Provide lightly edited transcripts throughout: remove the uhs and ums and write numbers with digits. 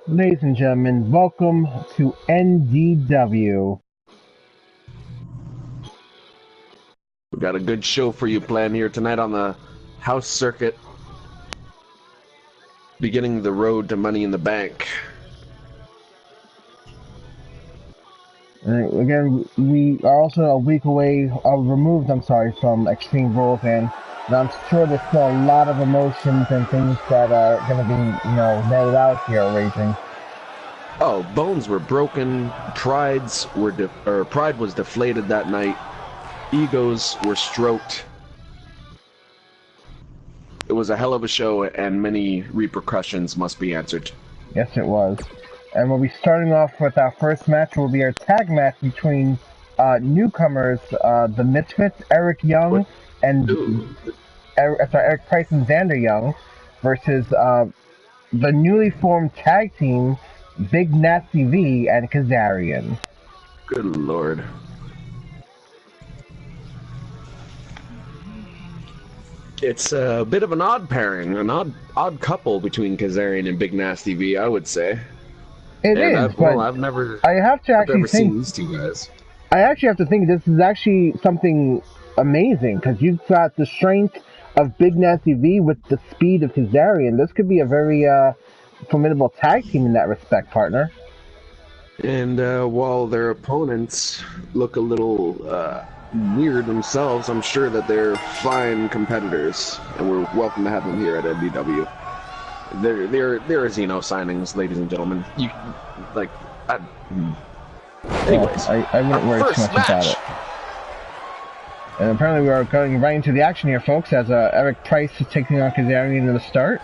Ladies and gentlemen, welcome to NDW. We got a good show for you planned here tonight on the house circuit, beginning the road to Money in the Bank. Again, we are also a week away, removed, from Extreme Rules, and I'm sure there's still a lot of emotions and things that are going to be, netted out here raging. Oh, bones were broken, pride was deflated that night, egos were stroked. It was a hell of a show, and many repercussions must be answered. Yes, it was. And we'll be starting off with our first match. Will be our tag match between newcomers, the Misfits, Eric Young, and Eric Price and Xander Young, versus the newly formed tag team, Big Nasty V and Kazarian. Good lord. It's a bit of an odd pairing, an odd couple between Kazarian and Big Nasty V, I would say. I've never seen these two guys. I actually have to think this is actually something amazing, because you've got the strength of Big Nasty V with the speed of Kazarian. This could be a very formidable tag team in that respect, partner. And while their opponents look a little weird themselves, I'm sure that they're fine competitors, and we're welcome to have them here at NDW. They're Xeno signings, ladies and gentlemen. Anyways, I wouldn't worry too much about it. And apparently we are going right into the action here, folks, as Eric Price is taking on Kazarian in the start.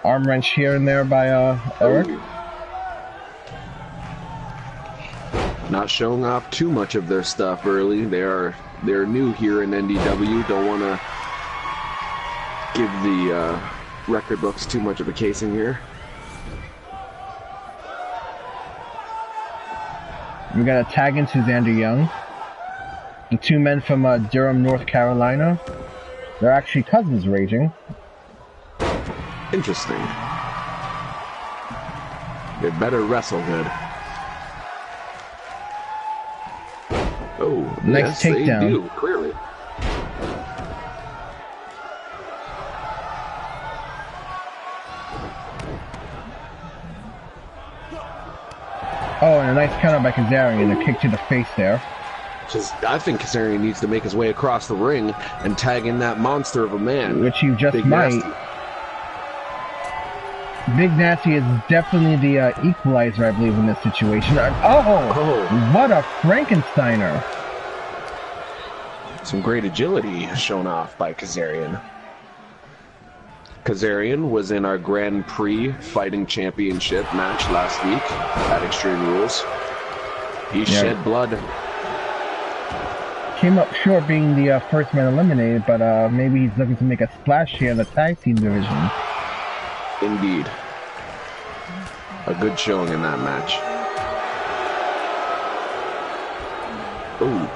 Arm wrench here and there by Eric. Not showing off too much of their stuff early. They're new here in NDW. Don't want to give the record books too much of a casing here. We got a tag into Xander Young. The two men from Durham, North Carolina. They're actually cousins, raging. Interesting. They better wrestle good. Oh, nice takedown. They do, clearly. Oh, and a nice counter by Kazarian, a kick to the face there. I think Kazarian needs to make his way across the ring and tag in that monster of a man. Which you just might. Big Nasty is definitely the equalizer, I believe, in this situation. What a Frankensteiner! Some great agility shown off by Kazarian. Kazarian was in our Grand Prix Fighting Championship match last week at Extreme Rules. He shed blood. Came up short being the first man eliminated, but maybe he's looking to make a splash here in the tag team division. Indeed. A good showing in that match. Ooh.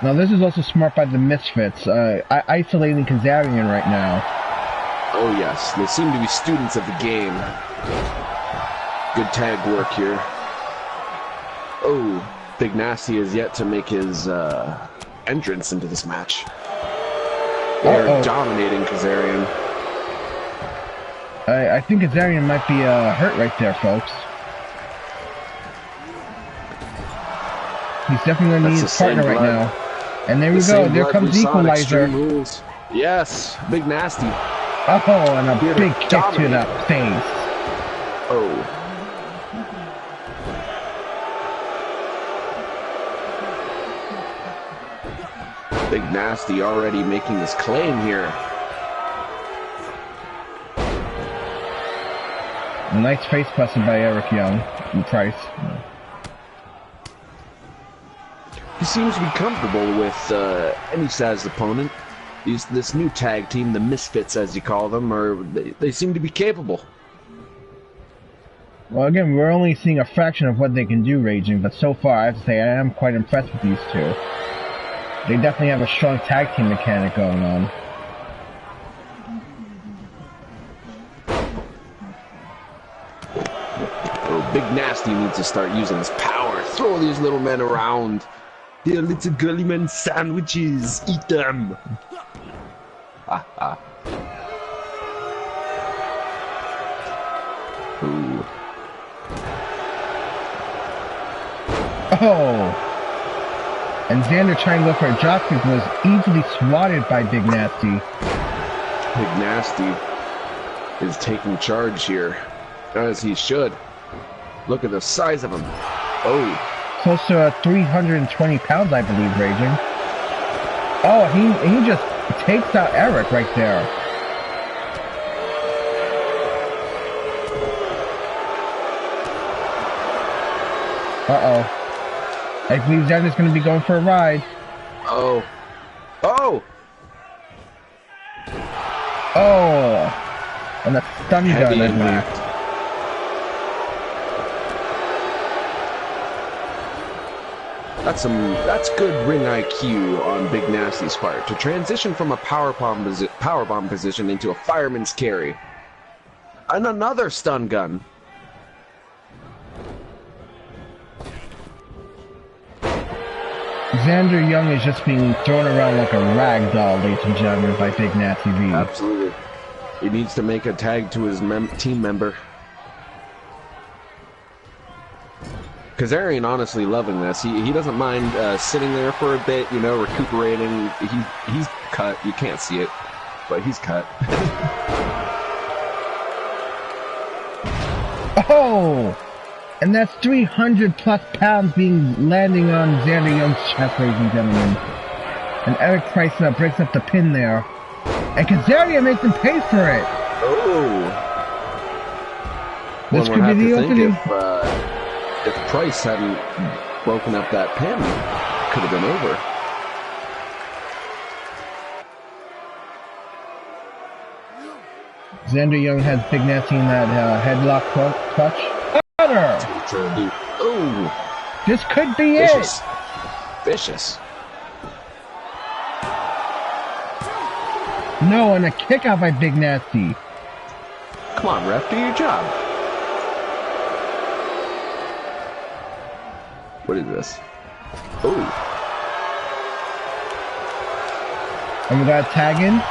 Now this is also smart by the Misfits, isolating Kazarian right now. Oh yes, they seem to be students of the game. Good tag work here. Oh, Big Nasty is yet to make his entrance into this match. They're dominating Kazarian. I think Kazarian might be hurt right there, folks. He's definitely going to need his partner right now. And there we go, there comes the equalizer. Yes, Big Nasty. Oh, and a big kick to the face. Oh. Big Nasty already making his claim here. A nice face busted by Eric Young and Price. He seems to be comfortable with any sized opponent. This new tag team, the Misfits as you call them, they seem to be capable. Well, again, we're only seeing a fraction of what they can do, Raging, but so far, I have to say, I am quite impressed with these two. They definitely have a strong tag team mechanic going on. Nasty needs to start using his power. Throw these little men around. They're little girly men sandwiches. Eat them. Ha ha. Ooh. Oh! And Xander trying to go for a drop kick was easily swatted by Big Nasty. Big Nasty is taking charge here, as he should. Look at the size of him. Oh. Close to 320 pounds, I believe, Raging. Oh, he just takes out Eric right there. Uh-oh. I believe Xander's going to be going for a ride. Oh. Oh! Oh! And a stun gun, I believe. That's good ring IQ on Big Nasty's part to transition from a powerbomb position into a fireman's carry. And another stun gun. Xander Young is just being thrown around like a rag doll, ladies and gentlemen, by Big Nasty V. Absolutely. He needs to make a tag to his team member. Kazarian honestly loving this. He doesn't mind sitting there for a bit, you know, recuperating. He's cut. You can't see it, but he's cut. Oh! And that's 300 plus pounds being landing on Xander Young's chest, ladies and gentlemen. And Eric Price breaks up the pin there. And Kazarian makes him pay for it. Oh! This could be the opening. If Price hadn't broken up that pin, it could have been over. Xander Young has Big Nasty in that headlock clutch. Ooh. This could be Vicious. it. Vicious. No, and a kick out by Big Nasty. Come on, ref, do your job. What is this? Ooh. And we got a tag in.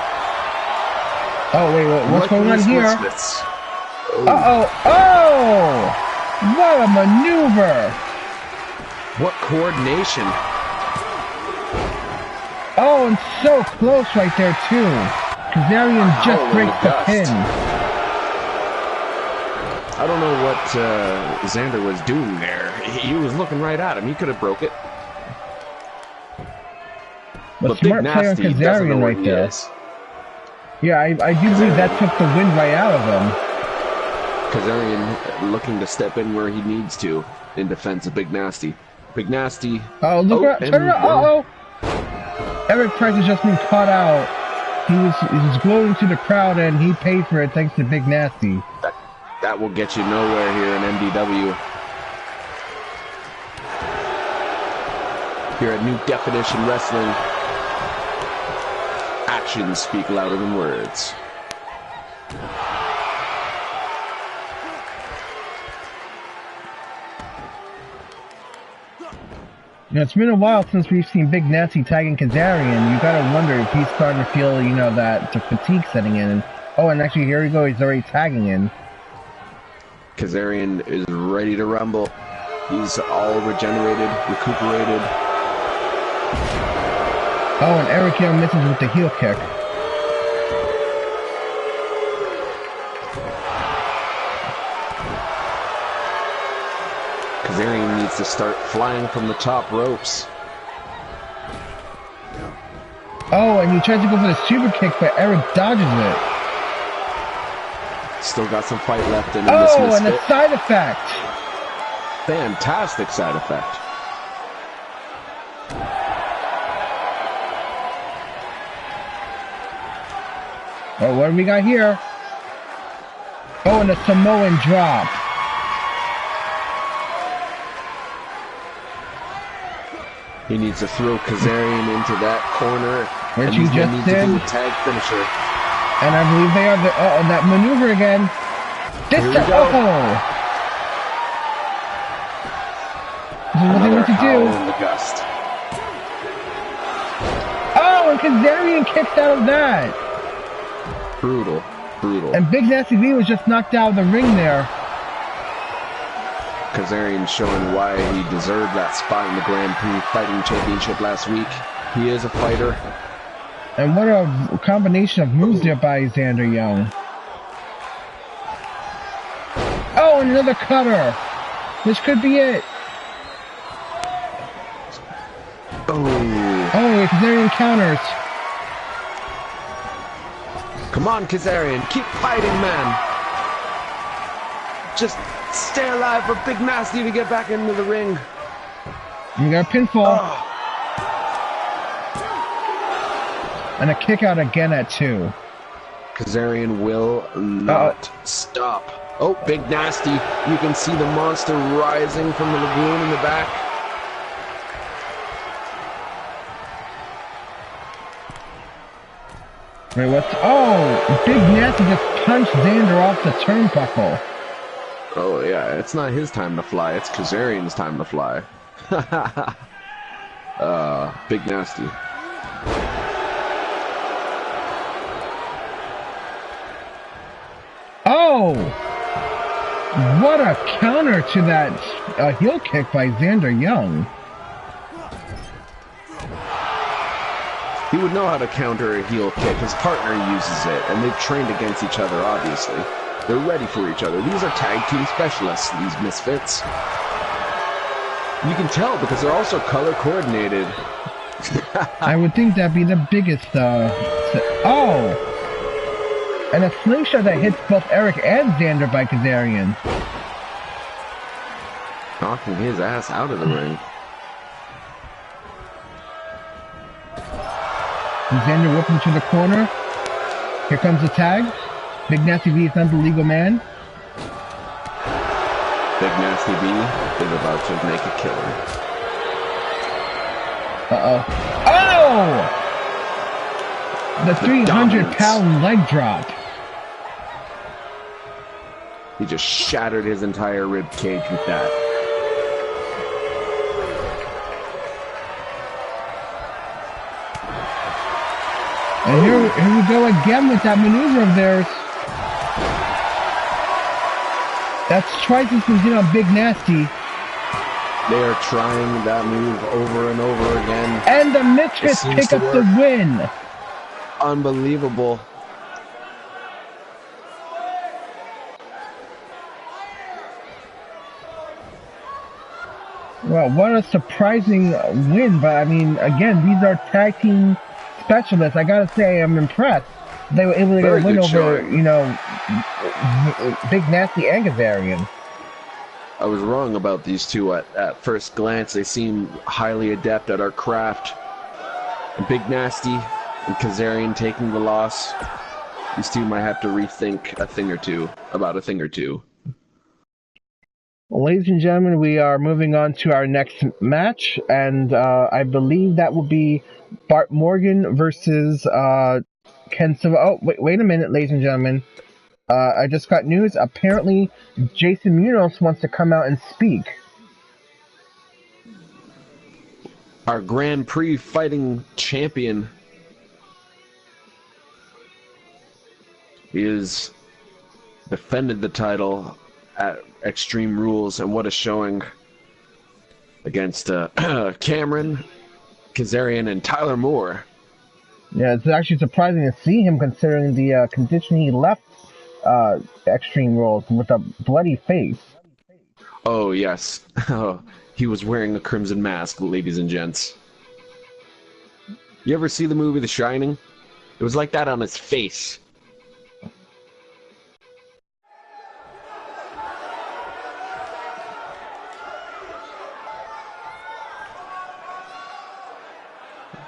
Oh, wait, what's going on here? Uh-oh. Oh! What a maneuver! What coordination! Oh, and so close right there, too. Kazarian just breaks the pin. I don't know what Xander was doing there. He was looking right at him. He could have broke it. But smart play on Kazarian right there. Yeah, I do believe that took the wind right out of him. Kazarian looking to step in where he needs to in defense of Big Nasty. Big Nasty. Oh, look at turn it up. Uh-oh. Eric Price has just been caught out. He was gloating to the crowd and he paid for it thanks to Big Nasty. That will get you nowhere here in NDW. Here at New Definition Wrestling, actions speak louder than words. You know, it's been a while since we've seen Big Nasty tagging Kazarian. You gotta wonder if he's starting to feel, you know, that the fatigue setting in. And actually, here we go. He's already tagging in. Kazarian is ready to rumble. He's all regenerated, recuperated. Oh, and Eric Young misses with the heel kick. Kazarian needs to start flying from the top ropes. Oh, and he tries to go for the super kick, but Eric dodges it. Still got some fight left in him. Oh, and a side effect. Fantastic side effect. Oh, what do we got here? Oh, and a Samoan drop. He needs to throw Kazarian into that corner. Which he just did. To do a tag finisher. And I believe they are the that maneuver again. This Here we go. do. In the gust. Oh, and Kazarian kicked out of that. Brutal. Brutal. And Big Nasty V was just knocked out of the ring there. Kazarian showing why he deserved that spot in the Grand Prix Fighting Championship last week. He is a fighter. And what a combination of moves there by Xander Young. Oh, and another cutter. This could be it. Oh, Kazarian counters. Come on, Kazarian. Keep fighting, man. Just stay alive for Big Nasty to get back into the ring. You got a pinfall. Oh. And a kick out again at 2. Kazarian will not stop. Oh, Big Nasty. You can see the monster rising from the lagoon in the back. Wait, what's... Oh! Big Nasty just punched Xander off the turnbuckle. Oh, yeah. It's not his time to fly. It's Kazarian's time to fly. Big Nasty. Oh! What a counter to that heel kick by Xander Young. He would know how to counter a heel kick. His partner uses it, and they've trained against each other, obviously. They're ready for each other. These are tag team specialists, these misfits. You can tell because they're also color coordinated. I would think that'd be the biggest, Oh! And a slingshot that hits both Eric and Xander by Kazarian. Knocking his ass out of the ring. And Xander whipping to the corner. Here comes the tag. Big Nasty V is not the legal man. Big Nasty V is about to make a killer. Oh! The 300-pound leg drop. He just shattered his entire rib cage with that. And here we go again with that maneuver of theirs. That's twice as been on Big Nasty. They are trying that move over and over again. And the Misfits pick up the win. Unbelievable. Well, what a surprising win. But I mean, again, these are tag team specialists. I gotta say, I'm impressed. They were able to get a win over, you know, Big Nasty and Kazarian. I was wrong about these two at first glance. They seem highly adept at our craft. Big Nasty and Kazarian taking the loss. These two might have to rethink a thing or two. Ladies and gentlemen, we are moving on to our next match, and I believe that will be Bart Morgan versus Ken Silva. Oh, wait a minute, ladies and gentlemen. I just got news. Apparently, Jason Munoz wants to come out and speak. Our Grand Prix fighting champion. He has defended the title at Extreme Rules, and what a showing against Cameron, Kazarian, and Tyler Moore. Yeah, it's actually surprising to see him considering the condition he left Extreme Rules with a bloody face. Oh, yes. He was wearing a crimson mask, ladies and gents. You ever see the movie The Shining? It was like that on his face.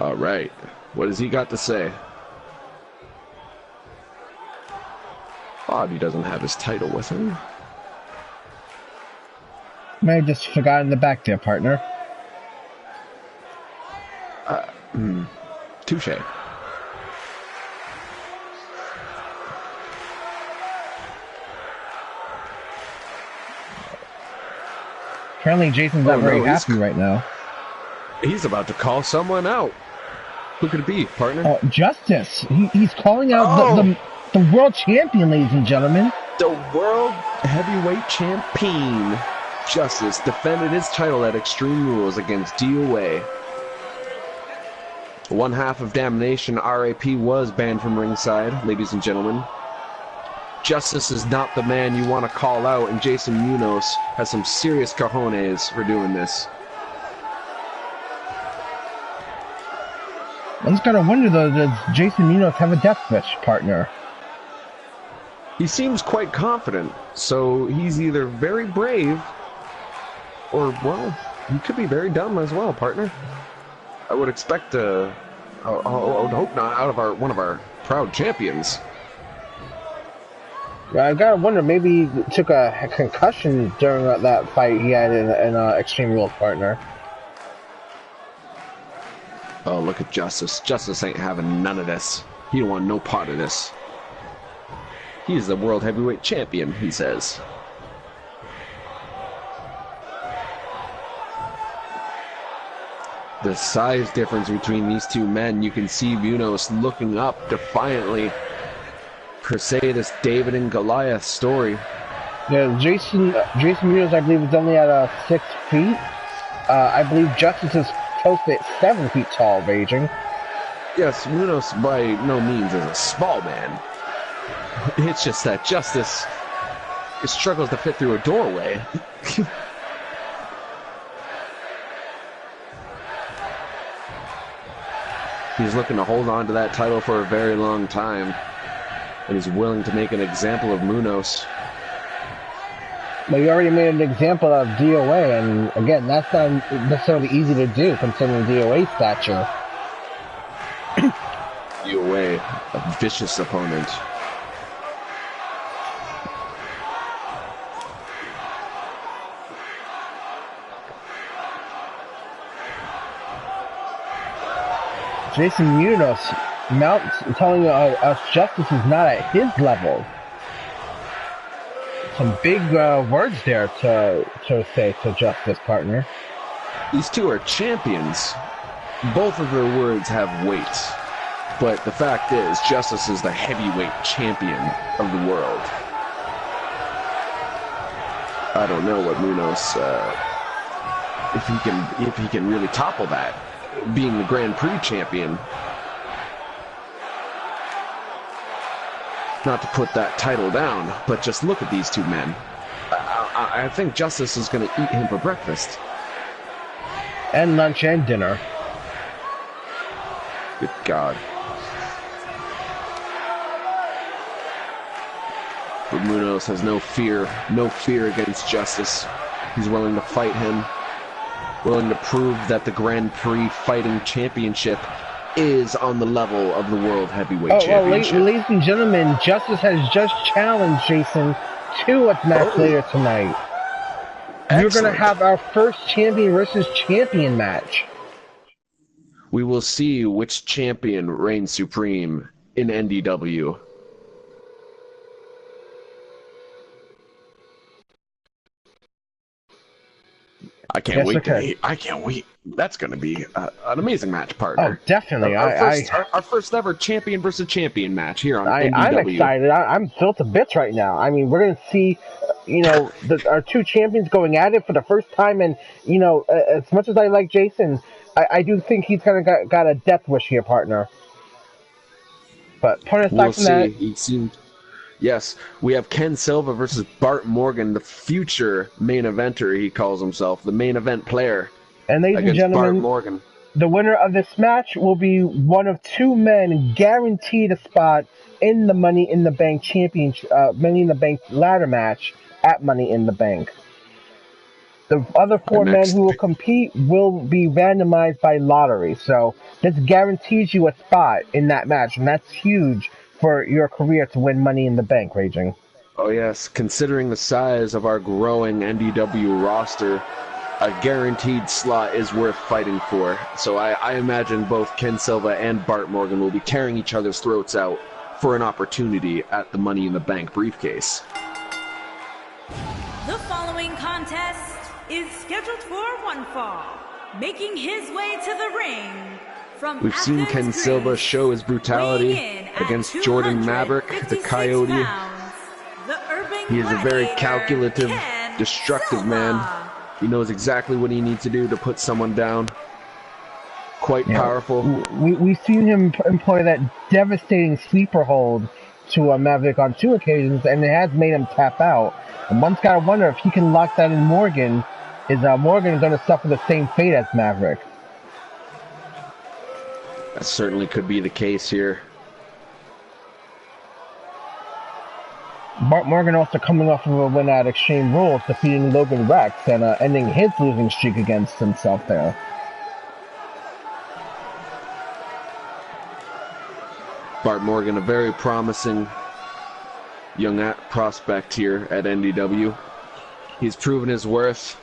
All right. What has he got to say? Odd he doesn't have his title with him. May have just forgot in the back there, partner. Touche. Apparently Jason's not very happy right now. He's about to call someone out. Who could it be, partner? Justice. He's calling out the world champion, ladies and gentlemen. The world heavyweight champion. Justice defended his title at Extreme Rules against DOA. One half of Damnation, RAP, was banned from ringside, ladies and gentlemen. Justice is not the man you want to call out, and Jason Munoz has some serious cojones for doing this. I just gotta wonder, though, does Jason Munoz have a death wish, partner? He seems quite confident, so he's either very brave, or, well, he could be very dumb as well, partner. I would expect, I would hope not, out of one of our proud champions. I gotta wonder, maybe he took a concussion during that fight he had in Extreme Rules, partner. Oh, look at Justice. Justice ain't having none of this. He don't want no part of this. He is the world heavyweight champion, he says. The size difference between these two men, you can see Munoz looking up defiantly. Per se, this David and Goliath story. Yeah, Jason Munoz, I believe, is only at 6 feet. I believe Justice is close to 7 feet tall, raging. Yes, Munoz by no means is a small man. It's just that Justice struggles to fit through a doorway. He's looking to hold on to that title for a very long time. And he's willing to make an example of Munoz. But you already made an example of DOA, and again, that's not necessarily easy to do, considering DOA's stature. DOA, a vicious opponent. Jason Munoz telling us Justice is not at his level. Some big words there to say to Justice, partner. These two are champions. Both of their words have weight. But the fact is, Justice is the heavyweight champion of the world. I don't know what Munoz, if he can really topple that, being the Grand Prix champion. Not to put that title down, but just look at these two men. I think Justice is going to eat him for breakfast. And lunch and dinner. Good God. But Munoz has no fear against Justice. He's willing to fight him, willing to prove that the Grand Prix Fighting Championship is on the level of the World Heavyweight Championship. Well, ladies and gentlemen, Justice has just challenged Jason to a match later tonight. Excellent. We're going to have our first champion versus champion match. We will see which champion reigns supreme in NDW. I can't wait. I can't wait. That's going to be an amazing match, partner. Oh, definitely. Our first ever champion versus champion match here on NDW. I'm excited. I'm filled to bits right now. I mean, we're going to see, our two champions going at it for the first time. And, as much as I like Jason, I do think he's kind of got a death wish here, partner. But partner, aside from that, he seemed. Yes, we have Ken Silva versus Bart Morgan, the future main eventer, he calls himself, the main event player. And ladies and gentlemen, Bart Morgan. The winner of this match will be one of two men guaranteed a spot in the Money in the Bank championship, Money in the Bank ladder match at Money in the Bank. The other four men who will compete will be randomized by lottery, so this guarantees you a spot in that match, and that's huge for your career to win Money in the Bank, Raging. Oh yes, considering the size of our growing NDW roster, a guaranteed slot is worth fighting for. So I imagine both Ken Silva and Bart Morgan will be tearing each other's throats out for an opportunity at the Money in the Bank briefcase. The following contest is scheduled for one fall. Making his way to the ring from We've seen Athens, Ken Greece, Silva show his brutality weighing in against at Jordan Maverick, the 256 Coyote. pounds, the urban He is a very gladiator, calculative, Ken destructive Silva. man. He knows exactly what he needs to do to put someone down. Quite powerful. We've seen him employ that devastating sleeper hold to Maverick on 2 occasions, and it has made him tap out. And one's got to wonder if he can lock that in Morgan. Is Morgan going to suffer the same fate as Maverick? That certainly could be the case here. Bart Morgan also coming off of a win at Extreme Rules, defeating Logan Rex and ending his losing streak against himself there. Bart Morgan, a very promising young prospect here at NDW. He's proven his worth.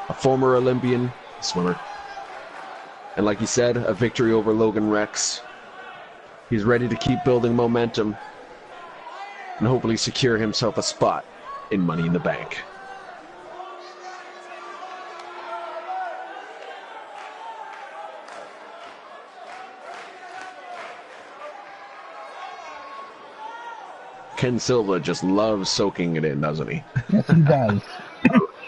A former Olympian swimmer. And like you said, a victory over Logan Rex. He's ready to keep building momentum and hopefully secure himself a spot in Money in the Bank. Ken Silva just loves soaking it in, doesn't he? Yes, he does.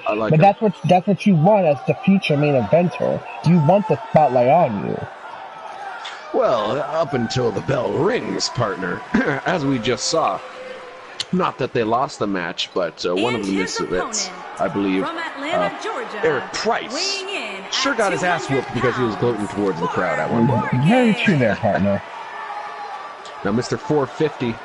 I like but him. that's what you want as the future main eventer. You want the spotlight on you. Well, up until the bell rings, partner, as we just saw. Not that they lost the match, but one of the misfits, I believe, from Atlanta, Georgia, Eric Price, sure got his ass whooped because he was gloating towards the crowd at one point. Very true there, partner. Now, Mr. 450.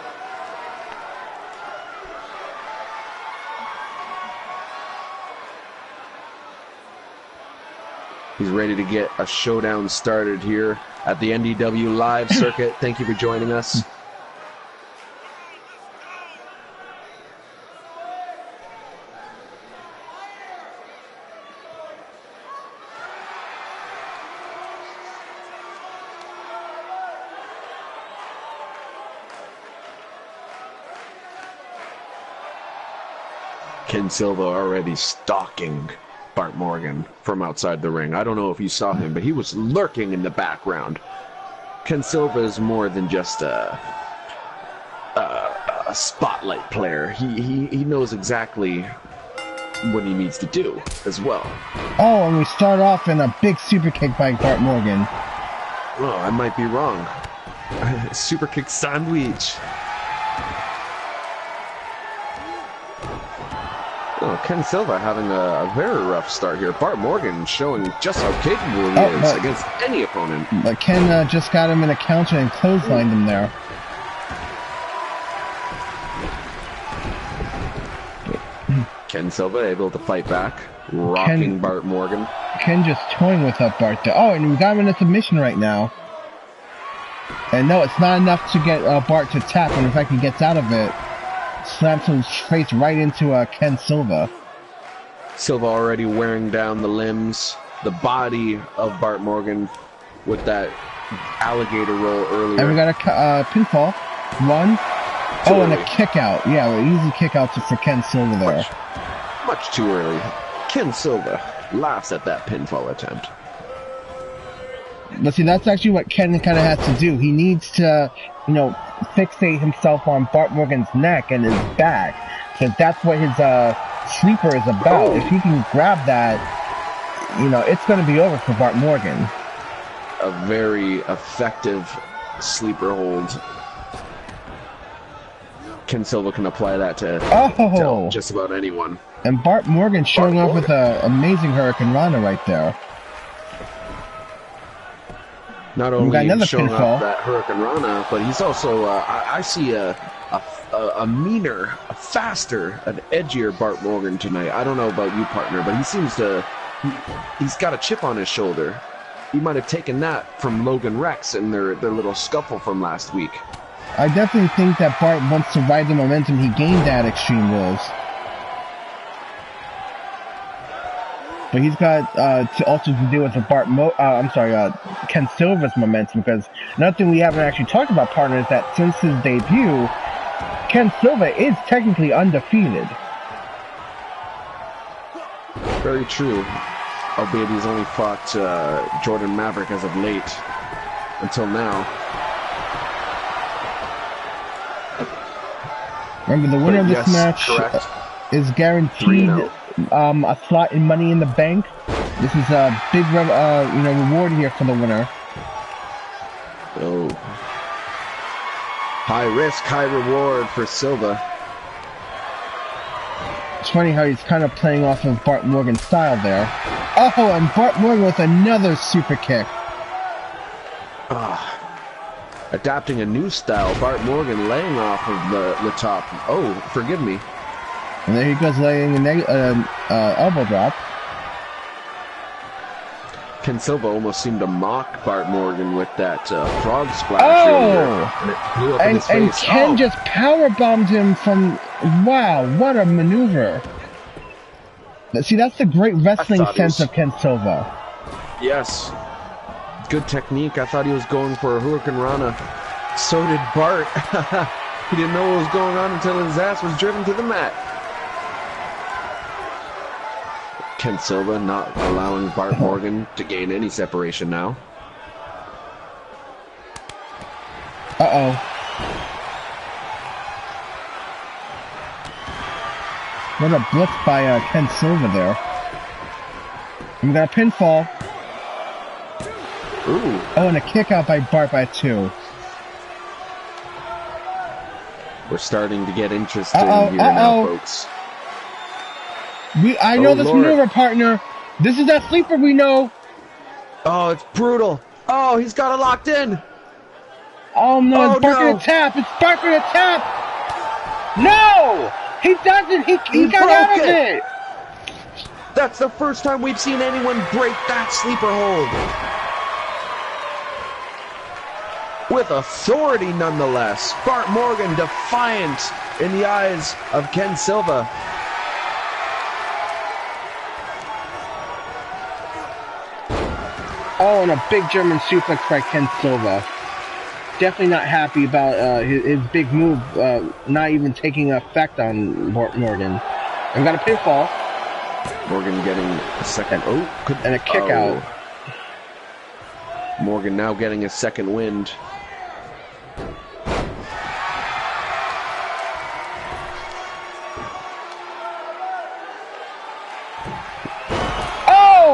He's ready to get a showdown started here at the NDW live circuit. Thank you for joining us. Ken Silva already stalking Bart Morgan from outside the ring. I don't know if you saw him, but he was lurking in the background. Ken Silva is more than just a spotlight player. He knows exactly what he needs to do as well. Oh, and we start off in a big super kick by Bart Morgan. Oh, I might be wrong. Super kick sandwich. Oh, Ken Silva having a very rough start here. Bart Morgan showing just how capable he is against any opponent. But Ken just got him in a counter and clotheslined him there. Ken Silva able to fight back, rocking Bart Morgan. Ken just toying with Bart there. Oh, and we got him in a submission right now. And no, it's not enough to get Bart to tap, and in fact he gets out of it. Slams his face right into Ken Silva. Silva already wearing down the limbs, the body of Bart Morgan with that alligator roll earlier. And we got a pinfall. 1. Oh, and a kick out. Yeah, an easy kick out for Ken Silva there. Much too early. Ken Silva laughs at that pinfall attempt. But see, that's actually what Ken kind of has to do. He needs to, fixate himself on Bart Morgan's neck and his back. Because that's what his sleeper is about. If he can grab that, it's going to be over for Bart Morgan. A very effective sleeper hold. Ken Silva can apply that to just about anyone. And Bart Morgan showing off with an amazing Hurricane Rana right there. Not only showing off that Hurricane Rana, but he's also, I see a meaner, a faster, an edgier Bart Morgan tonight. I don't know about you, partner, but he seems to, he's got a chip on his shoulder. He might have taken that from Logan Rex in their little scuffle from last week. I definitely think that Bart wants to ride the momentum he gained at Extreme Rules. But he's got to deal with the Ken Silva's momentum, because another thing we haven't actually talked about, partner, is that since his debut, Ken Silva is technically undefeated. Very true. albeit he's only fought Jordan Maverick as of late, until now. Remember, the winner of this match is guaranteed a slot in Money in the Bank. This is a big reward here for the winner. Oh. High risk, high reward for Silva. It's funny how he's kind of playing off of Bart Morgan's style there. Oh, and Bart Morgan with another super kick. Adapting a new style. Bart Morgan laying off of the top. Oh, forgive me. And there he goes laying an elbow drop. Ken Silva almost seemed to mock Bart Morgan with that frog splash earlier. And it blew up in his face. And Ken just powerbombed him from... Wow, what a maneuver. See, that's the great wrestling sense of Ken Silva. Yes. Good technique. I thought he was going for a Hurricane Rana. So did Bart. He didn't know what was going on until his ass was driven to the mat. Ken Silva not allowing Bart Morgan to gain any separation now. Uh-oh. What a blitz by Ken Silva there. We got a pinfall. Ooh. Oh, and a kick out by Bart by 2. We're starting to get interested here now, folks. I know this maneuver, partner. This is that sleeper we know. Oh, it's brutal. Oh, he's got it locked in. Oh, no, it's Bart gonna tap. It's Bart gonna tap. No! He doesn't. He got out of it. That's the first time we've seen anyone break that sleeper hold. With authority, nonetheless. Bart Morgan defiant in the eyes of Ken Silva. Oh, and a big German suplex by Ken Silva. Definitely not happy about his big move not even taking effect on Bart Morgan. And got a pinfall. Morgan getting a second. And a kick out. Morgan now getting a second wind.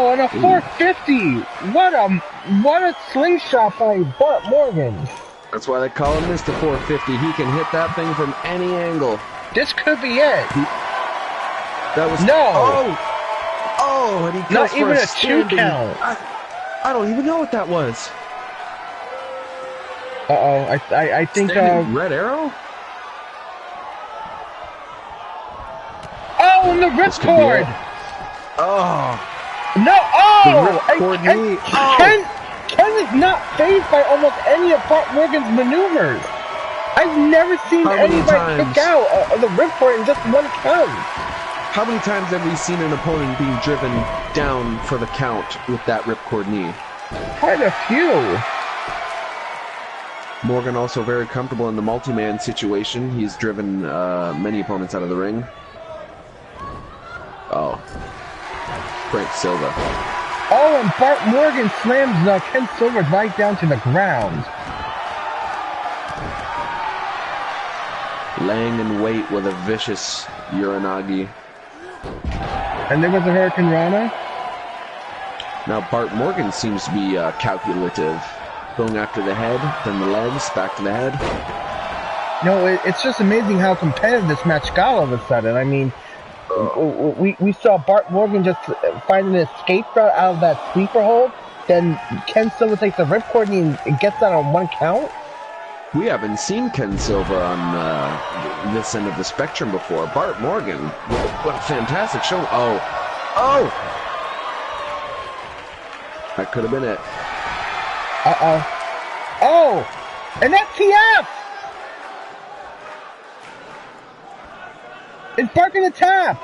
And a 450. What a slingshot by Bart Morgan. That's why they call him Mr. 450. He can hit that thing from any angle. This could be it. That was and he goes not even for a 2 count. I don't even know what that was. I think red arrow. Oh, and the ripcord. No! Ken is not fazed by almost any of Bart Morgan's maneuvers. I've never seen anybody kick out the ripcord in just 1 count. How many times have we seen an opponent being driven down for the count with that ripcord knee? Quite a few. Morgan also very comfortable in the multi-man situation. He's driven many opponents out of the ring. Oh. Frank Silva. Oh, and Bart Morgan slams Ken Silva right down to the ground. Laying in wait with a vicious Uranagi. And there was a Hurricane Rana. Now Bart Morgan seems to be calculative. Going after the head, then the legs, back to the head. No, it's just amazing how competitive this match got all of a sudden. I mean, we saw Bart Morgan just find an escape route out of that sleeper hold. Then Ken Silva takes a ripcord and gets that on 1 count. We haven't seen Ken Silva on this end of the spectrum before. Bart Morgan, what a fantastic show. Oh! That could have been it. Oh! An FTF! Is Bart gonna tap?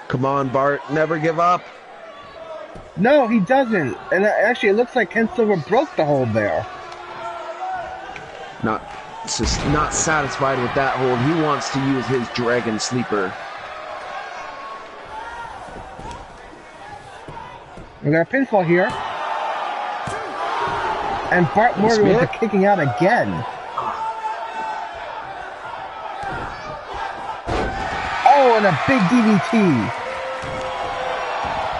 Come on, Bart, never give up. No, he doesn't. And actually, it looks like Ken Silva broke the hold there. Not satisfied with that hold. He wants to use his Dragon Sleeper. We got a pinfall here. And Bart Morgan with the kicking out again. Oh, and a big DDT.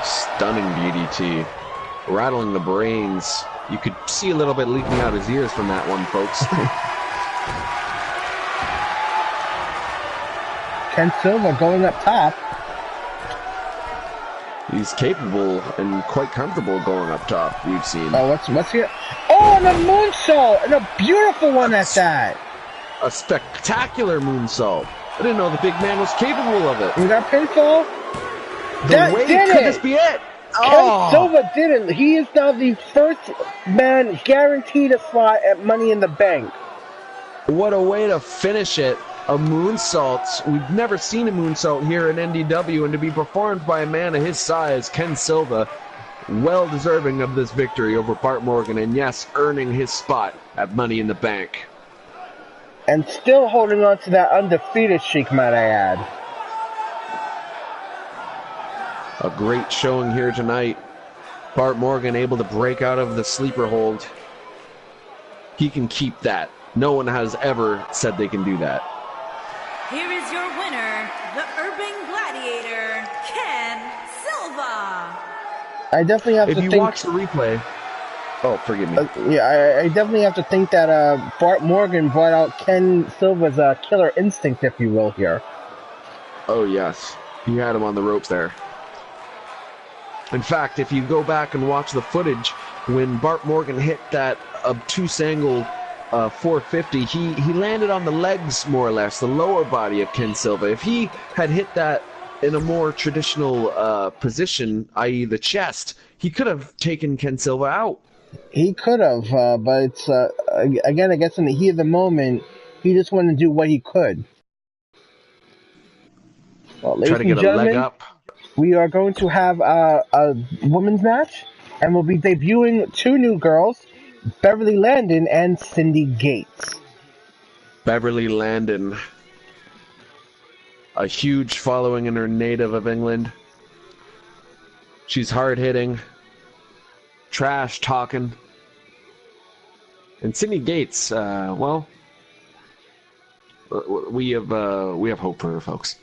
Stunning DDT. Rattling the brains. You could see a little bit leaking out his ears from that one, folks. Ken Silva going up top. He's capable and quite comfortable going up top, we've seen. Oh, what's here? Oh, and a moonsault! And a beautiful one at that! A spectacular moonsault. I didn't know the big man was capable of it. We got pinfall. That did it! Could this be it? Ken Silva did it. He is now the first man guaranteed a slot at Money in the Bank. What a way to finish it. A moonsault. We've never seen a moonsault here in NDW, and to be performed by a man of his size, Ken Silva, well deserving of this victory over Bart Morgan, and yes, earning his spot at Money in the Bank. And still holding on to that undefeated streak, might I add. A great showing here tonight. Bart Morgan able to break out of the sleeper hold. He can keep that. No one has ever said they can do that. Here is your winner, the Urban Gladiator, Ken Silva. I definitely have to think... If you watch the replay... Oh, forgive me. Yeah, I definitely have to think that Bart Morgan brought out Ken Silva's killer instinct, if you will, here. Oh, yes. He had him on the ropes there. In fact, if you go back and watch the footage, when Bart Morgan hit that obtuse angle 450, he landed on the legs, more or less, the lower body of Ken Silva. If he had hit that in a more traditional position, i.e. the chest, he could have taken Ken Silva out. He could have, but it's, again, I guess in the heat of the moment, he just wanted to do what he could. Well, ladies Try to get and gentlemen, a leg up. We are going to have a women's match, and we'll be debuting two new girls, Beverly Landon and Cindy Gates. Beverly Landon. A huge following in her native of England. She's hard-hitting, trash-talking. And Cindy Gates, well, we have hope for her, folks.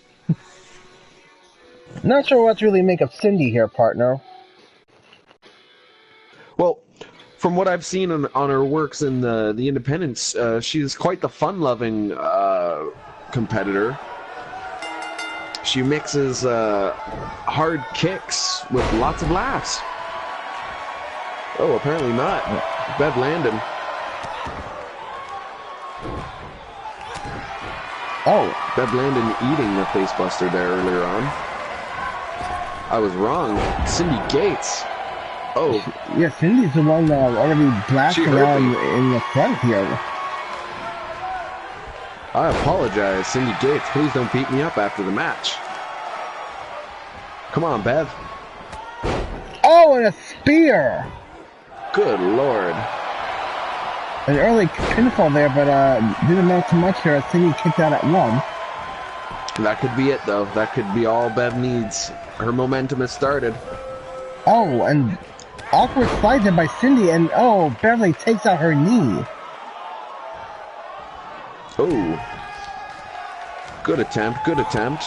Not sure what to really make of Cindy here, partner. Well, from what I've seen on her works in the independents, she's quite the fun-loving competitor. She mixes hard kicks with lots of laughs. Oh, apparently not. Bev Landon. Oh. Bev Landon eating the facebuster there earlier on. I was wrong. Cindy Gates. Oh. Yeah, Cindy's the one already blasting around in the front here. I apologize, Cindy Gates. Please don't beat me up after the match. Come on, Bev. Oh, and a spear! Good Lord. An early pinfall there, but didn't amount to much here as Cindy kicked out at one. That could be it, though. That could be all Bev needs. Her momentum has started. Oh, and awkward slide by Cindy, and oh, Beverly takes out her knee. Oh. Good attempt, good attempt.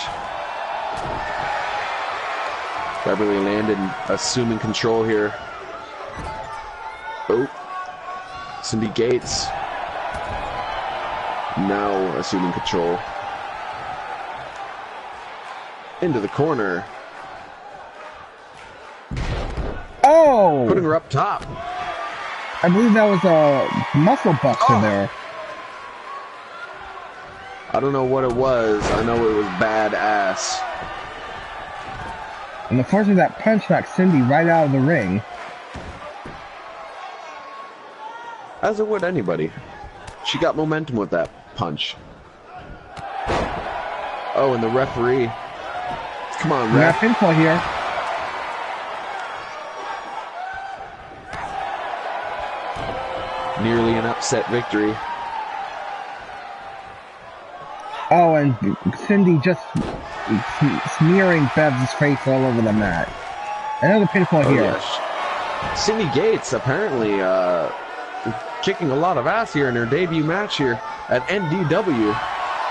Beverly Landon assuming control here. Oh. Cindy Gates. Now assuming control. Into the corner. Oh! Putting her up top. I believe that was a muscle buster there. I don't know what it was. I know it was badass. And unfortunately, that punch knocked Cindy right out of the ring. As it would anybody. She got momentum with that punch. Oh, and the referee. Come on, We got ref. pinfall here. Nearly an upset victory. Oh, and Cindy just smearing Bev's face all over the mat. Another pinfall here. Yes. Cindy Gates apparently kicking a lot of ass here in her debut match here at NDW.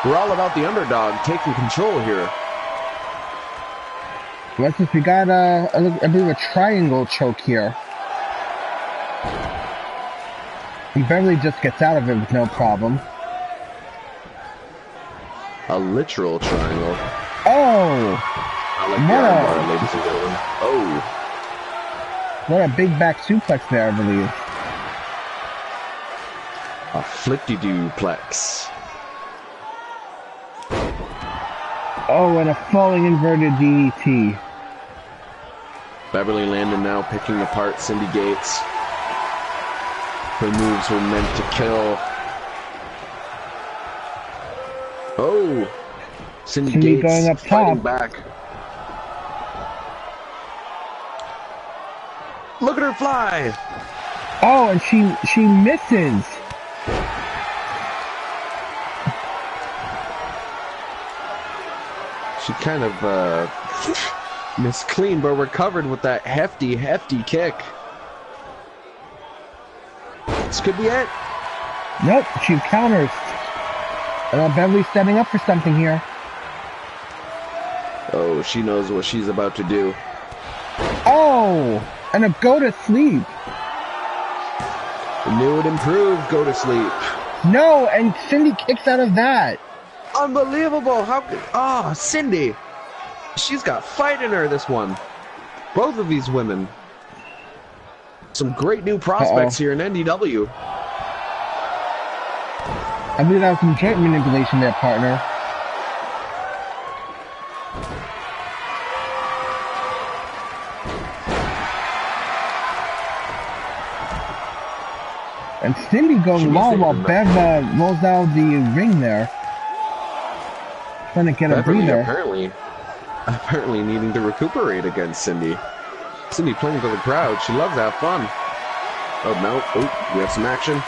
We're all about the underdog taking control here. Let's see, we got I believe a triangle choke here. And Beverly just gets out of it with no problem. A literal triangle. Oh! I like the armbar, ladies and gentlemen. Oh. What a big back suplex there, I believe. A flippy-duplex. Oh, and a falling inverted DDT. Beverly Landon now picking apart Cindy Gates. Her moves were meant to kill. Oh! Cindy Gates going up fighting top. back. Look at her fly! Oh, and she misses. She kind of missed clean, but recovered with that hefty kick. This could be it. Nope, she counters. Beverly's setting up for something here. Oh, she knows what she's about to do. Oh, and a go to sleep. Knew it improved. Go to sleep. No, and Cindy kicks out of that. Unbelievable! How could... Oh, Cindy! She's got fight in her, this one. Both of these women. Some great new prospects here in NDW. I believe that was some joint manipulation there, partner. And Cindy going long while Bev rolls out of the ring there. Trying to get a breather. Apparently needing to recuperate against Cindy. Cindy playing for the crowd. She loves to have fun. Oh no. Oh, we have some action.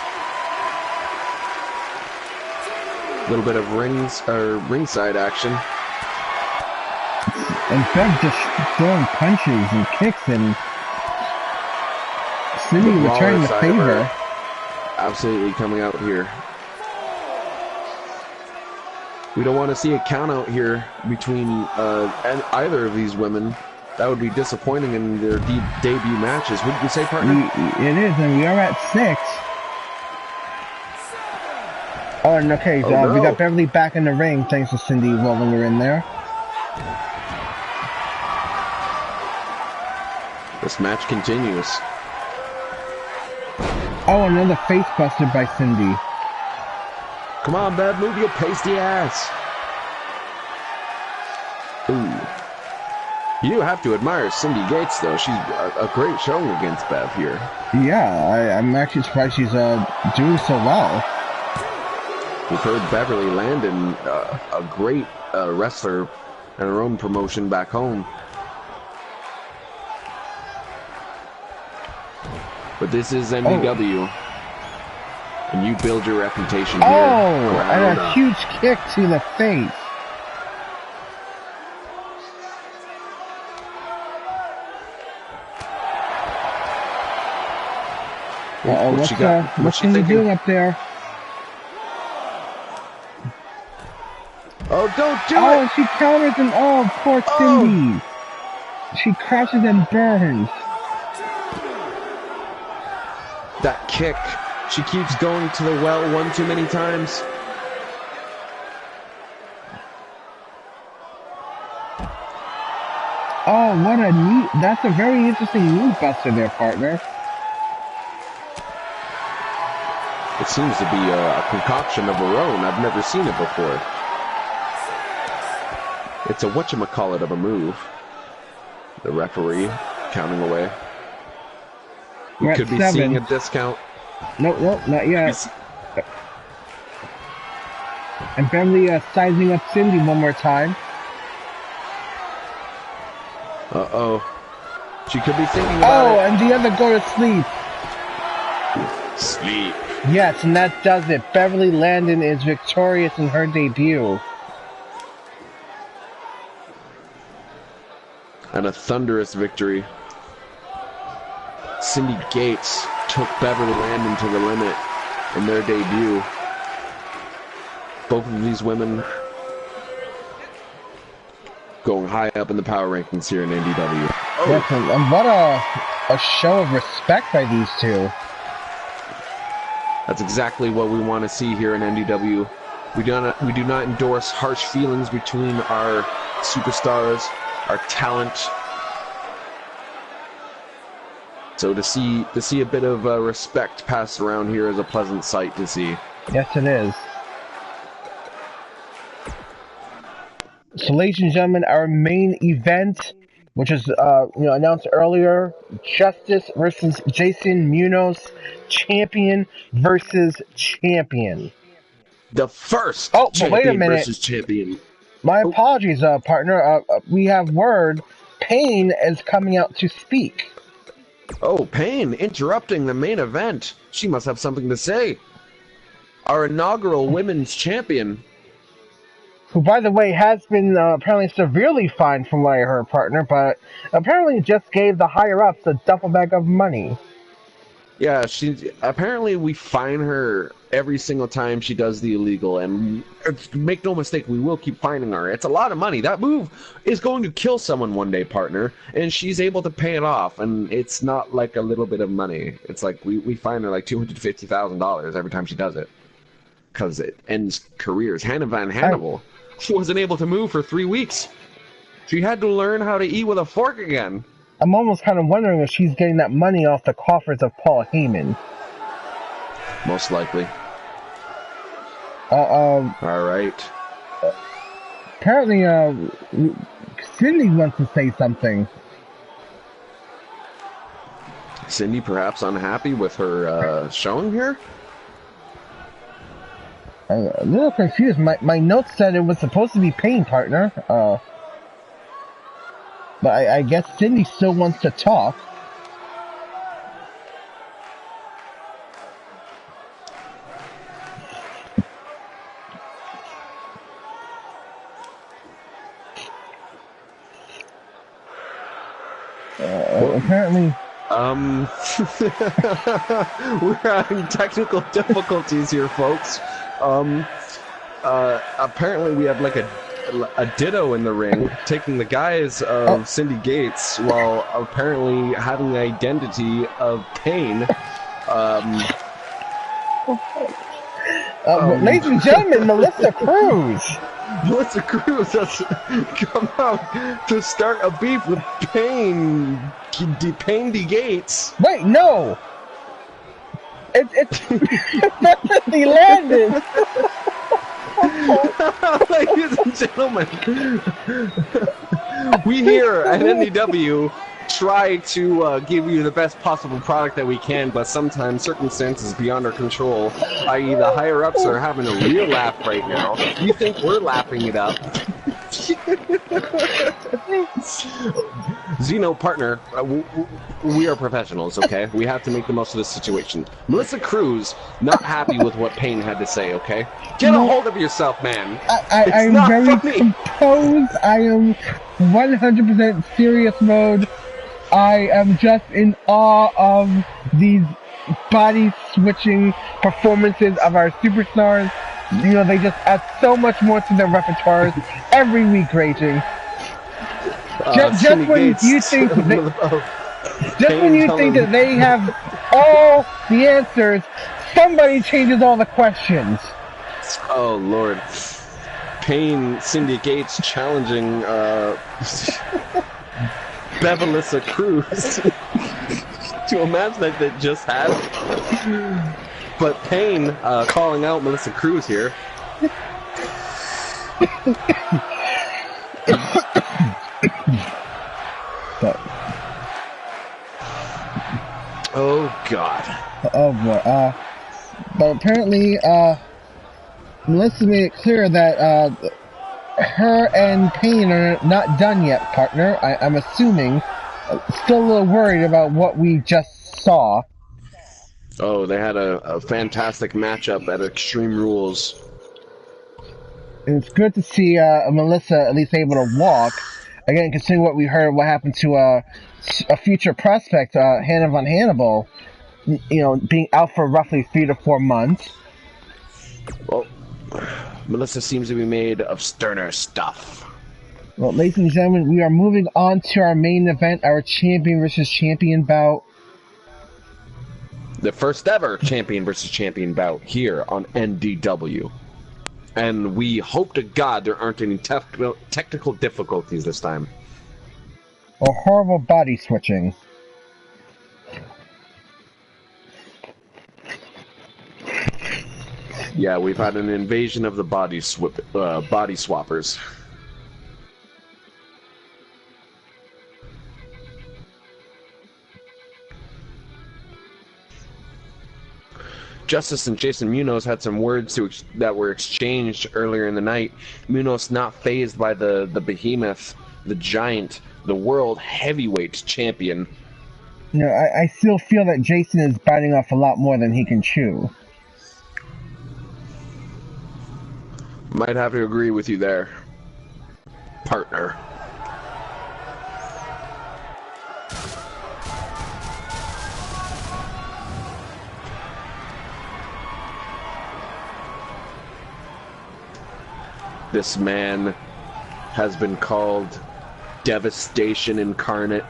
A little bit of ringside action. And Bev just throwing punches and kicks, and Cindy returning the favor. Absolutely coming out here. We don't want to see a count out here between either of these women. That would be disappointing in their debut matches. Wouldn't you say, partner? It is, and we are at 6. Oh, and okay, no. We got Beverly back in the ring thanks to Cindy rolling her in there. This match continues. Oh, another face buster by Cindy. Come on, Bev, move your pasty ass. Ooh. You do have to admire Cindy Gates, though. She's a great showing against Bev here. Yeah, I'm actually surprised she's doing so well. We've heard Beverly Landon, a great wrestler in her own promotion back home. But this is NDW. And you build your reputation here. Oh, and a huge kick to the face. What's Cindy doing up there? Oh, don't do it! Oh, she counters and poor Cindy. She crashes and burns. That kick. She keeps going to the well one too many times. Oh, what a that's a very interesting knee buster there, partner. It seems to be a concoction of her own. I've never seen it before. It's a whatchamacallit of a move. The referee counting away. We could be 7. seeing a discount. Nope, not yet. And Beverly sizing up Cindy one more time. Uh-oh. She could be thinking about it. Oh, and the other go to sleep. Sleep. Yes, and that does it. Beverly Landon is victorious in her debut. And a thunderous victory. Cindy Gates took Beverly Landon to the limit in their debut. Both of these women going high up in the power rankings here in NDW. Oh. Yes, and what a show of respect by these two. That's exactly what we want to see here in NDW. We do not endorse harsh feelings between our superstars, our talent. So to see a bit of respect passed around here is a pleasant sight to see. Yes, it is. So, ladies and gentlemen, our main event, which is announced earlier, Justice versus Jason Munoz, champion versus champion. The first champion wait a minute. Versus champion. My apologies, partner. We have word. Payne is coming out to speak. Oh, Payne interrupting the main event. She must have something to say. Our inaugural women's champion. Who, by the way, has been apparently severely fined from what I heard, partner, but apparently just gave the higher-ups a duffel bag of money. Yeah, apparently we fine her every single time she does the illegal, and make no mistake, we will keep fining her. It's a lot of money. That move is going to kill someone one day, partner, and she's able to pay it off, and it's not like a little bit of money. It's like we fine her like $250,000 every time she does it, because it ends careers. Hannah Van Hannibal wasn't able to move for 3 weeks. She had to learn how to eat with a fork again. I'm almost kind of wondering if she's getting that money off the coffers of Paul Heyman. Most likely. All right. Apparently, Cindy wants to say something. Cindy perhaps unhappy with her showing here? A little confused. My notes said it was supposed to be Payne, partner. But I guess Cindy still wants to talk. Apparently... We're having technical difficulties here, folks. Apparently we have like a ditto in the ring, taking the guise of Cindy Gates, while apparently having the identity of Payne. Ladies and gentlemen, Melissa Cruz! Melissa Cruz has come out to start a beef with Payne Gates. Wait, no! It's Melissa Landon! Ladies and gentlemen, we here at NDW try to give you the best possible product that we can, but sometimes circumstances beyond our control, i.e. the higher-ups are having a real laugh right now. You think we're laughing it up. Zeno, partner, we are professionals, okay? We have to make the most of this situation. Melissa Cruz, not happy with what Payne had to say, okay? Get a hold of yourself, man. I'm very composed. I am 100% serious mode. I am just in awe of these body-switching performances of our superstars. You know, they just add so much more to their repertoires every week, raging. Just when you think that they have all the answers, somebody changes all the questions. Oh Lord. Payne Cindy Gates challenging Bevelissa Cruz to a match that just had. But Payne calling out Melissa Cruz here. Oh God. Oh boy. But apparently, Melissa made it clear that her and Payne are not done yet, partner. I'm assuming. Still a little worried about what we just saw. Oh, they had a fantastic matchup at Extreme Rules. It's good to see Melissa at least able to walk. Again, considering what we heard, what happened to a future prospect, Hannah von Hannibal, being out for roughly 3 to 4 months. Well, Melissa seems to be made of sterner stuff. Well, ladies and gentlemen, we are moving on to our main event, our champion versus champion bout. The first ever champion versus champion bout here on NDW. And we hope to God there aren't any technical difficulties this time. Or horrible body switching. Yeah, we've had an invasion of the body swappers. Justice and Jason Munoz had some words that were exchanged earlier in the night. Munoz not fazed by the behemoth, the giant, the world heavyweight champion. I still feel that Jason is biting off a lot more than he can chew. Might have to agree with you there, partner. This man has been called devastation incarnate.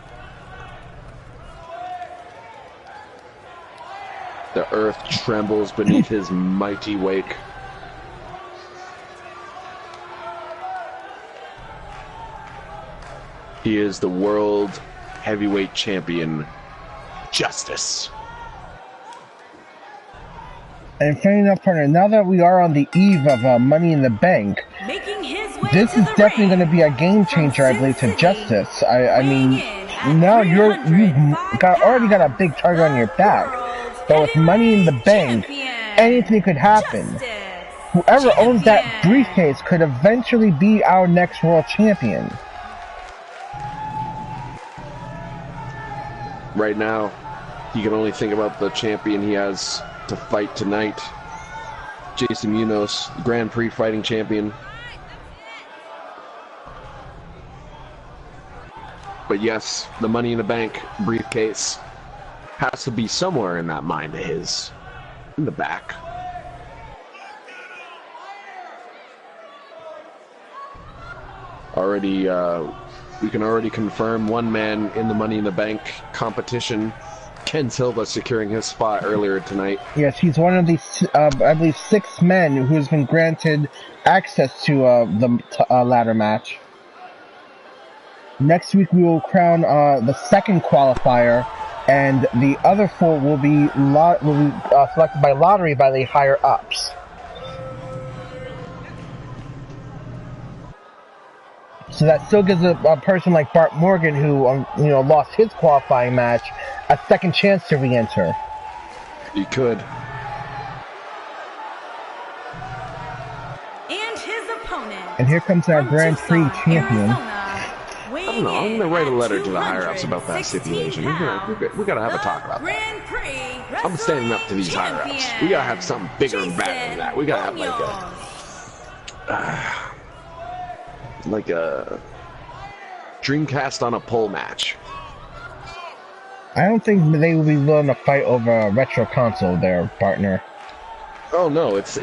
The earth trembles beneath his mighty wake. He is the world heavyweight champion, Justice. And funny enough, partner, now that we are on the eve of Money in the Bank, this is definitely going to be a game changer, I believe, to Justice. I mean, now you've already got a big target on your back, but with Money in the Bank, anything could happen. Whoever owns that briefcase could eventually be our next world champion. Right now, he can only think about the champion he has to fight tonight. Jason Munoz, Grand Prix fighting champion. But yes, the Money in the Bank briefcase has to be somewhere in that mind of his. In the back. Already, we can already confirm one man in the Money in the Bank competition. Ken Silva securing his spot earlier tonight. Yes, he's one of the, I believe, 6 men who has been granted access to the ladder match. Next week we will crown the second qualifier, and the other 4 will be selected by lottery by the higher ups. So that still gives a person like Bart Morgan, who lost his qualifying match, a second chance to re-enter. He could. And his opponent. And here comes our Grand Prix champion. I don't know. I'm gonna write a letter to the higher ups about that stipulation. We gotta have a talk about that. I'm standing up to these higher ups. We gotta have something bigger and better than that. We gotta have like a Dreamcast on a pole match. I don't think they will be willing to fight over a retro console there, partner. Oh no, it's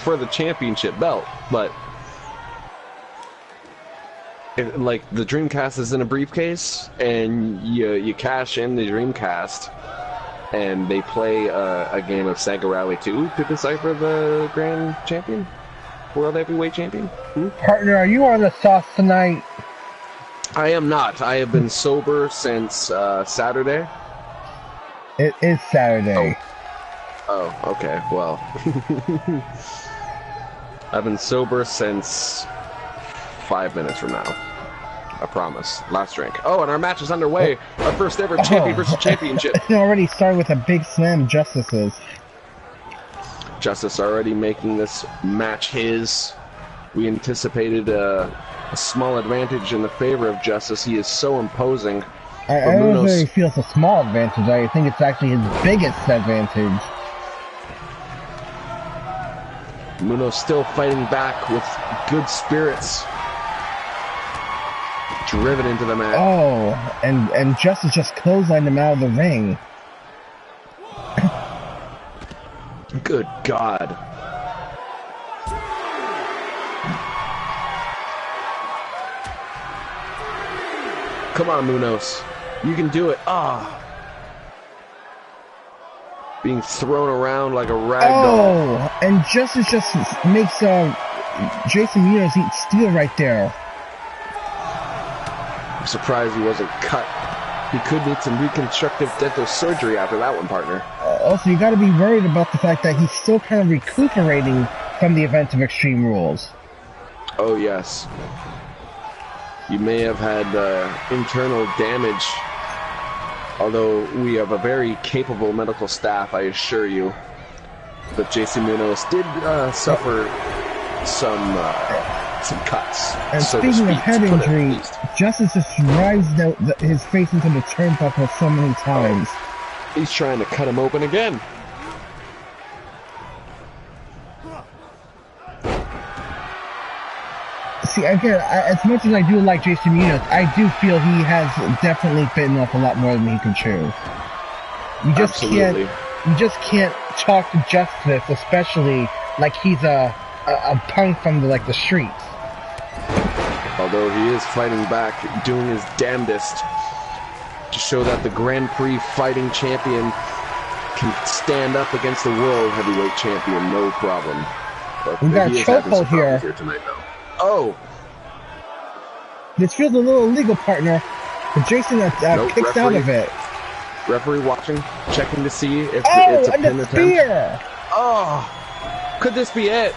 for the championship belt, but like the Dreamcast is in a briefcase, and you cash in the Dreamcast, and they play a game of Sega Rally 2 to decipher the Grand Champion, World Heavyweight Champion. Partner, are you on the sauce tonight? I am not. I have been sober since Saturday. It is Saturday. Oh, okay. Well, I've been sober since 5 minutes from now. I promise. Last drink. Oh, and our match is underway. Our first ever champion versus championship. It already started with a big slam, Justice's. Justice already making this match his. We anticipated a small advantage in the favor of Justice. He is so imposing. I don't really feel it's a small advantage. I think it's actually his biggest advantage. Munoz still fighting back with good spirits. driven into the mat. Oh, and Justice just clotheslined him out of the ring. Good God. Come on, Munoz. You can do it. Ah. Being thrown around like a rag doll. Oh, and Justice just makes Jason Munoz eat steel right there. I'm surprised he wasn't cut. He could need some reconstructive dental surgery after that one, partner. Also, you gotta be worried about the fact that he's still kind of recuperating from the event of Extreme Rules. Oh, yes. You may have had internal damage, although we have a very capable medical staff, I assure you. But Jason Munoz did suffer some cuts. And so speaking of head injury, Justice just drives his face into the turnbuckle so many times. Oh, he's trying to cut him open again. See, again, as much as I do like Jason Munoz, I do feel he has definitely bitten off a lot more than he can chew. You just can't talk to Justice, especially like he's a punk from the streets. Although he is fighting back, doing his damnedest to show that the Grand Prix fighting champion can stand up against the world heavyweight champion, no problem. But we got a chokehold here tonight, though. Oh! This feels a little illegal, partner. But Jason kicks out of it. Referee watching, checking to see if it's a pin the spear! Attempt. Oh! Could this be it?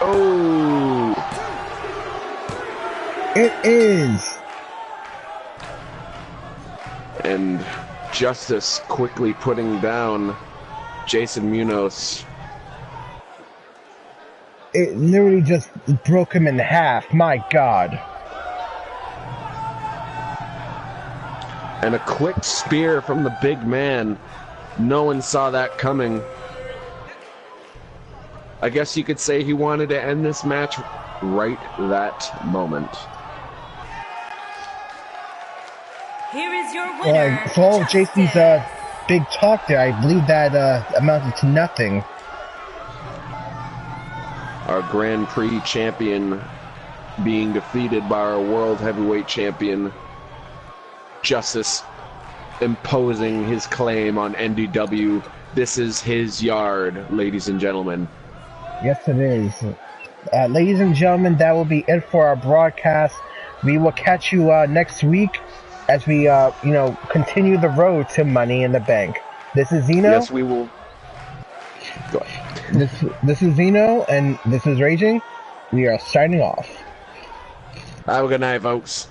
Oh! It is! And Justice quickly putting down Jason Munoz. It literally just broke him in half. My God. And a quick spear from the big man. No one saw that coming. I guess you could say he wanted to end this match right that moment. Here is your winner. For all of Jason's big talk there, I believe that amounted to nothing. Our Grand Prix champion being defeated by our World Heavyweight champion, Justice, imposing his claim on NDW. This is his yard, ladies and gentlemen. Yes, it is. Ladies and gentlemen, that will be it for our broadcast. We will catch you next week as we, continue the road to Money in the Bank. This is Zeno. Yes, we will. Go ahead. This is Zeno, and this is Raging. We are signing off. Have a good night, folks.